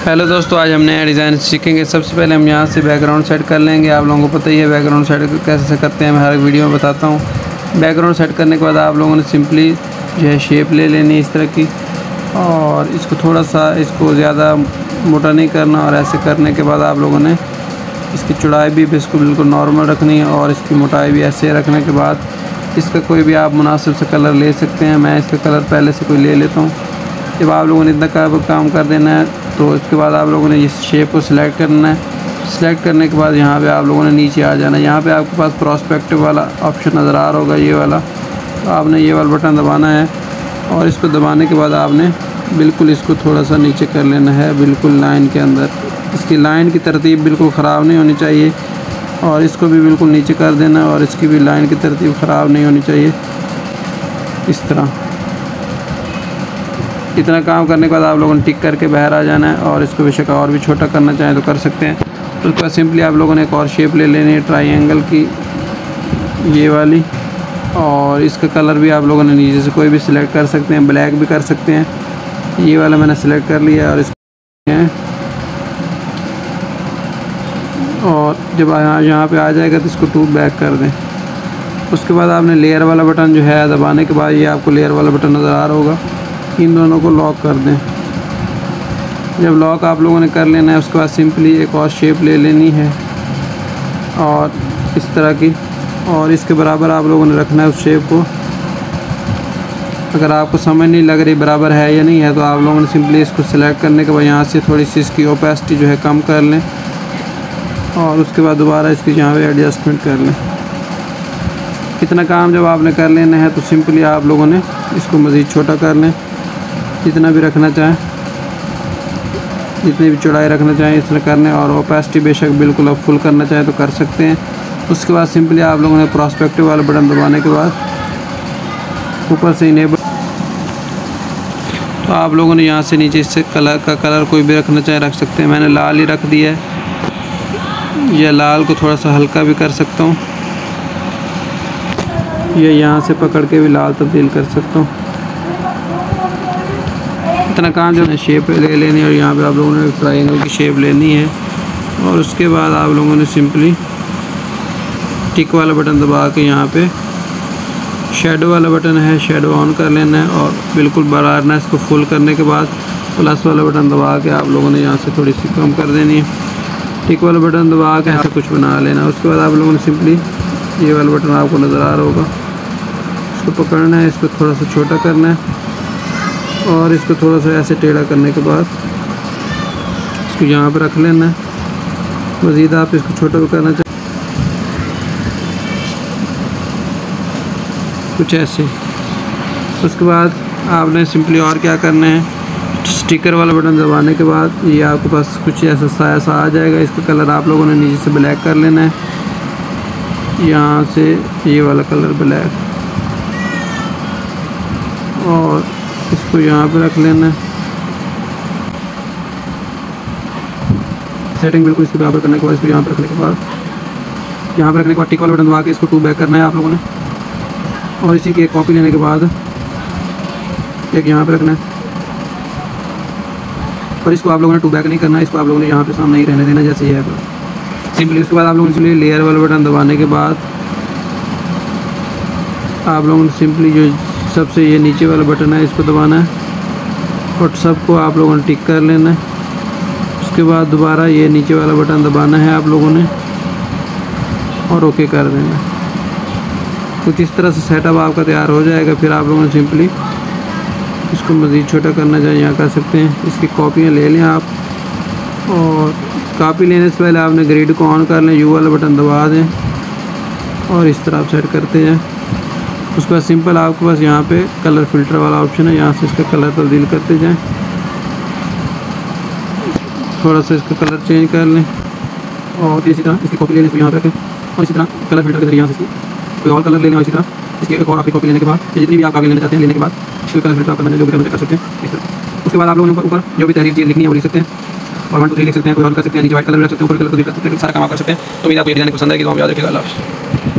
Hello दोस्तों, आज हम नया डिज़ाइन सीखेंगे। सबसे पहले हम यहाँ से बैकग्राउंड सेट कर लेंगे। आप लोगों को पता ही है बैकग्राउंड सेट कैसे करते हैं, मैं हर वीडियो में बताता हूँ। बैकग्राउंड सेट करने के बाद आप लोगों ने सिंपली जो है शेप ले लेनी इस तरह की, और इसको थोड़ा सा इसको ज़्यादा मोटा नहीं करना। और ऐसे करने के बाद आप लोगों ने इसकी चौड़ाई भी इसको बिल्कुल नॉर्मल रखनी है और इसकी मोटाई भी ऐसे रखने के बाद इसका कोई भी आप मुनासिब से कलर ले सकते हैं। मैं इसका कलर पहले से कोई ले लेता हूँ। जब आप लोगों ने इतना काम कर देना है तो इसके बाद आप लोगों ने इस शेप को सिलेक्ट करना है। सिलेक्ट करने के बाद यहाँ पे आप लोगों ने नीचे आ जाना है। यहाँ पे आपके पास प्रोस्पेक्टिव वाला ऑप्शन नज़र आ रहा होगा, ये वाला। तो आपने ये वाला बटन दबाना है और इसको दबाने के बाद आपने बिल्कुल इसको थोड़ा सा नीचे कर लेना है, बिल्कुल लाइन के अंदर। इसकी लाइन की तरतीब बिल्कुल ख़राब नहीं होनी चाहिए और इसको भी बिल्कुल नीचे कर देना है और इसकी भी लाइन की तरतीब ख़राब नहीं होनी चाहिए। इस तरह इतना काम करने के बाद आप लोगों ने टिक करके बाहर आ जाना है और इसको बेशक और भी छोटा करना चाहें तो कर सकते हैं। उसके बाद सिंपली आप लोगों ने एक और शेप ले लेनी है ट्रायंगल की, ये वाली। और इसका कलर भी आप लोगों ने नीचे से कोई भी सिलेक्ट कर सकते हैं, ब्लैक भी कर सकते हैं। ये वाला मैंने सिलेक्ट कर लिया और जब यहाँ पे आ जाएगा तो इसको 2 बैक कर दें। उसके बाद आपने लेयर वाला बटन जो है दबाने के बाद ये आपको लेयर वाला बटन नज़र आ रहा होगा, इन दोनों को लॉक कर दें। जब लॉक आप लोगों ने कर लेना है उसके बाद सिंपली एक और शेप ले लेनी है और इस तरह की, और इसके बराबर आप लोगों ने रखना है उस शेप को। अगर आपको समझ नहीं लग रही बराबर है या नहीं है तो आप लोगों ने सिंपली इसको सिलेक्ट करने के बाद यहाँ से थोड़ी सी इसकी ओपेसिटी जो है कम कर लें और उसके बाद दोबारा इसकी यहाँ पे एडजस्टमेंट कर लें। इतना काम जब आपने कर लेना है तो सिंपली आप लोगों ने इसको मज़ीद छोटा कर लें, जितना भी रखना चाहें, जितनी भी चौड़ाई रखना चाहें इस तरह करने। और ओपेसिटी बेशक बिल्कुल आप फुल करना चाहें तो कर सकते हैं। उसके बाद सिंपली आप लोगों ने प्रोस्पेक्टिव वाला बटन दबाने के बाद ऊपर से इनेबल, तो आप लोगों ने यहाँ से नीचे इससे कलर कोई भी रखना चाहें रख सकते हैं। मैंने लाल ही रख दिया है, या लाल को थोड़ा सा हल्का भी कर सकता हूँ, या यहाँ से पकड़ के भी लाल तब्दील कर सकता हूँ। इतना काम जो है शेप ले लेनी है और यहाँ पे आप लोगों ने ट्रायंगल की शेप लेनी है। और उसके बाद आप लोगों ने सिंपली टिक वाला बटन दबा के यहाँ पे शेडो वाला बटन है, शेडो ऑन कर लेना है और बिल्कुल ब्राइटनेस को फुल करने के बाद प्लस वाला बटन दबा के आप लोगों ने यहाँ से थोड़ी सी कम कर देनी है। टिक वाला बटन दबा के ऐसा कुछ बना लेना। उसके बाद आप लोगों ने सिंपली ये वाला बटन आपको नज़र आ रहा होगा, इसको पकड़ना है, इसको थोड़ा सा छोटा करना है और इसको थोड़ा सा ऐसे टेढ़ा करने के बाद इसको यहाँ पर रख लेना है। मज़ीद आप इसको छोटा भी करना चाहिए, कुछ ऐसे। उसके बाद आपने सिंपली और क्या करना है, स्टिकर वाला बटन दबाने के बाद ये आपके पास कुछ ऐसा साया सा आ जाएगा। इसका कलर आप लोगों ने नीचे से ब्लैक कर लेना है, यहाँ से ये वाला कलर ब्लैक, और इसको यहाँ पे रख लेना है। सेटिंग बिल्कुल इसके बराबर करने के बाद इसको यहाँ पे रखने के बाद टिक वाला बटन दबा के इसको 2 बैक करना है आप लोगों ने। और इसी की एक कॉपी लेने के बाद एक यहाँ पे रखना है और इसको आप लोगों ने 2 बैक नहीं करना है, इसको आप लोगों ने यहाँ पे सामने ही रहने देना जैसे ये है सिंपली। उसके बाद आप लोगों ने लेयर वाला बटन दबाने के बाद आप लोगों ने सिंपली जो सबसे ये नीचे वाला बटन है इसको दबाना है और सबको आप लोगों ने टिक कर लेना है। उसके बाद दोबारा ये नीचे वाला बटन दबाना है आप लोगों ने और ओके कर देना है। कुछ इस तरह से सेटअप आपका तैयार हो जाएगा। फिर आप लोगों ने सिंपली इसको मज़ीद छोटा करना चाहिए, यहाँ कर सकते हैं। इसकी कॉपियाँ ले लें आप, और कॉपी लेने से पहले आपने ग्रिड को ऑन कर लें, यू वाला बटन दबा दें और इस तरह आप सेट करते जाएँ। उसके बाद सिंपल आपके पास यहाँ पे कलर फ़िल्टर वाला ऑप्शन है, यहाँ से इसका कलर तब्दील करते जाएँ। थोड़ा सा इसका कलर चेंज कर लें और इसी तरह इसकी कॉपी लेने से यहाँ पे रखें और इसी तरह कलर फ़िल्टर के जरिए यहाँ से कोई और कलर ले लें और इसी तरह इसकी एक और आखिरी कॉपी लेने के बाद जितनी भी आप आगे लेना चाहते हैं लेने के बाद इसको कलर फ़िल्टर आप करना जो भी कर सकते हैं इस तरह। उसके बाद आप लोगों ने ऊपर जो भी तहरीर चीज़ लिखनी है वो लिख सकते हैं और 1 2 3 लिख सकते हैं, कोई और कर सकते हैं, नीचे वाइट कलर रख सकते हैं, ऊपर कलर को लिख सकते हैं, सारा काम आप कर सकते हैं। तो मेरा आपको ये डिज़ाइन पसंद है कि तो आप याद रखिएगा। अल्लाह हाफ़िज़।